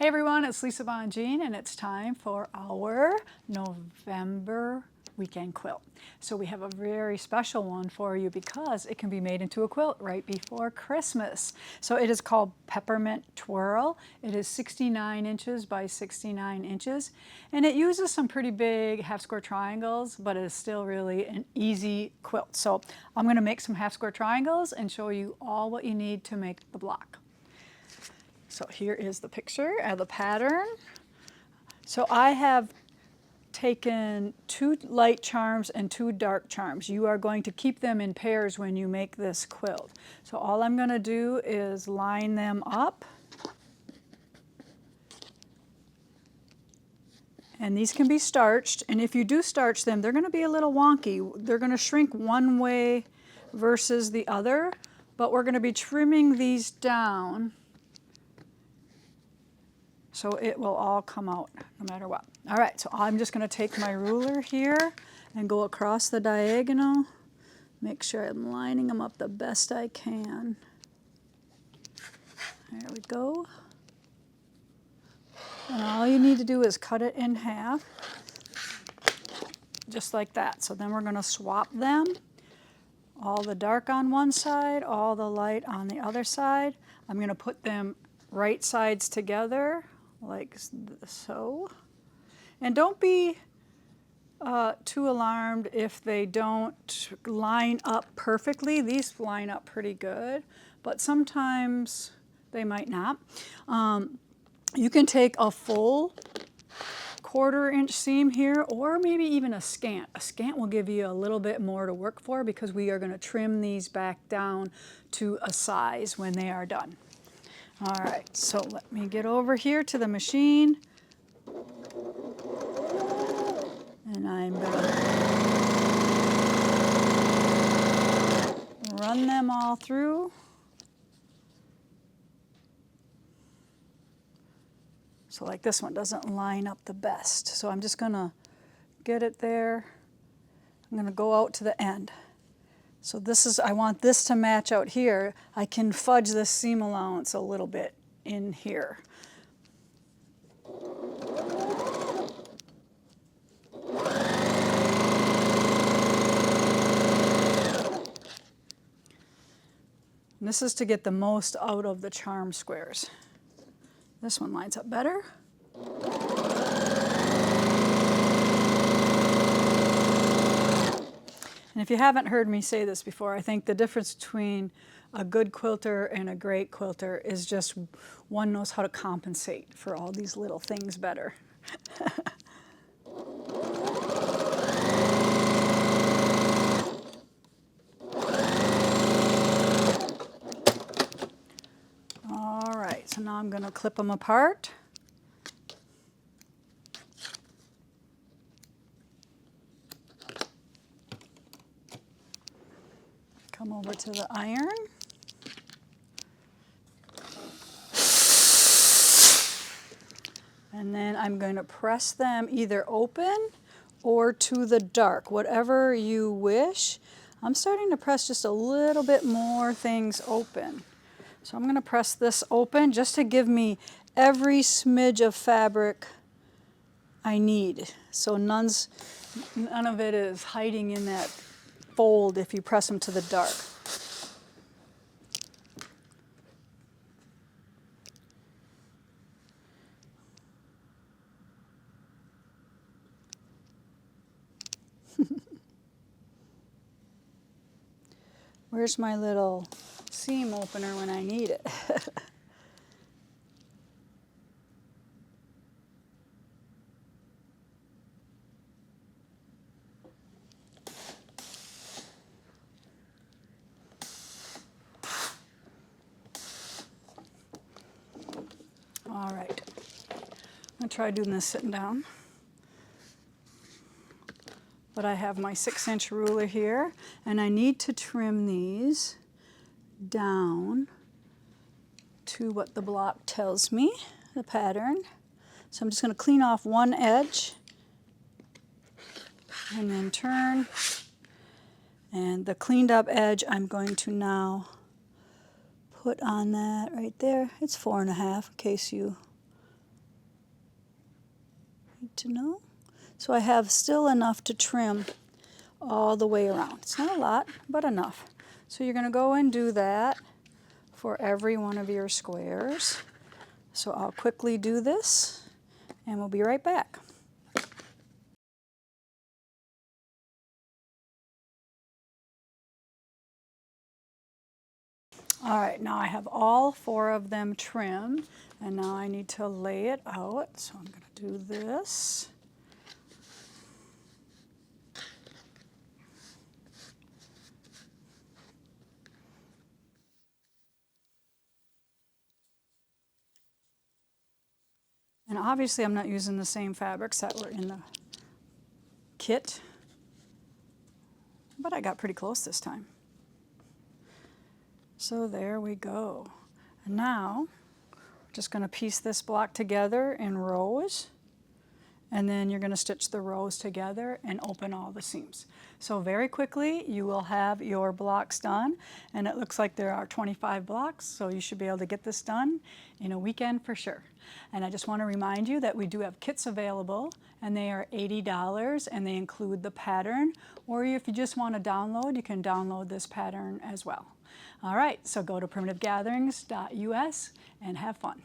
Hey everyone, it's Lisa Bongean and it's time for our November weekend quilt. So we have a very special one for you because it can be made into a quilt right before Christmas. So it is called Peppermint Twirl. It is 69 inches by 69 inches and it uses some pretty big half square triangles, but it is still really an easy quilt. So I'm going to make some half square triangles and show you all what you need to make the block. So here is the picture of the pattern. So I have taken 2 light charms and 2 dark charms. You are going to keep them in pairs when you make this quilt. So all I'm going to do is line them up. And these can be starched, and if you do starch them, they're going to be a little wonky. They're going to shrink one way versus the other, but we're going to be trimming these down so it will all come out no matter what. All right, so I'm just going to take my ruler here and go across the diagonal. Make sure I'm lining them up the best I can. There we go. And all you need to do is cut it in half, just like that. So then we're going to swap them. All the dark on one side, all the light on the other side. I'm going to put them right sides together, like so. And don't be too alarmed if they don't line up perfectly. These line up pretty good, but sometimes they might not. You can take a full 1/4 inch seam here, or maybe even a scant. A scant will give you a little bit more to work for because we are going to trim these back down to a size when they are done. All right, so let me get over here to the machine. And I'm going to run them all through. So like this one doesn't line up the best. So I'm just going to get it there. I'm going to go out to the end. So this is, I want this to match out here. I can fudge this seam allowance a little bit in here. And this is to get the most out of the charm squares. This one lines up better. And if you haven't heard me say this before, I think the difference between a good quilter and a great quilter is just one knows how to compensate for all these little things better. All right, so now I'm going to clip them apart. Come over to the iron. And then I'm going to press them either open or to the dark, whatever you wish. I'm starting to press just a little bit more things open. So I'm going to press this open just to give me every smidge of fabric I need. So none of it is hiding in that fold if you press them to the dark. Where's my little seam opener when I need it? All right, I'm going to try doing this sitting down. But I have my 6-inch ruler here, and I need to trim these down to what the block tells me, the pattern. So I'm just going to clean off one edge and then turn. And the cleaned up edge I'm going to now put on that right there. It's 4.5 in case you Good to know. So I have still enough to trim all the way around. It's not a lot, but enough. So you're going to go and do that for every one of your squares. So I'll quickly do this and we'll be right back. All right, now I have all 4 of them trimmed, and now I need to lay it out. So I'm going to do this. And obviously I'm not using the same fabrics that were in the kit, but I got pretty close this time. So there we go. And now we're just going to piece this block together in rows, and then you're going to stitch the rows together and open all the seams. So very quickly you will have your blocks done, and it looks like there are 25 blocks, so you should be able to get this done in a weekend for sure. And I just want to remind you that we do have kits available, and they are $80, and they include the pattern, or if you just want to download, you can download this pattern as well. All right, so go to primitivegatherings.us and have fun.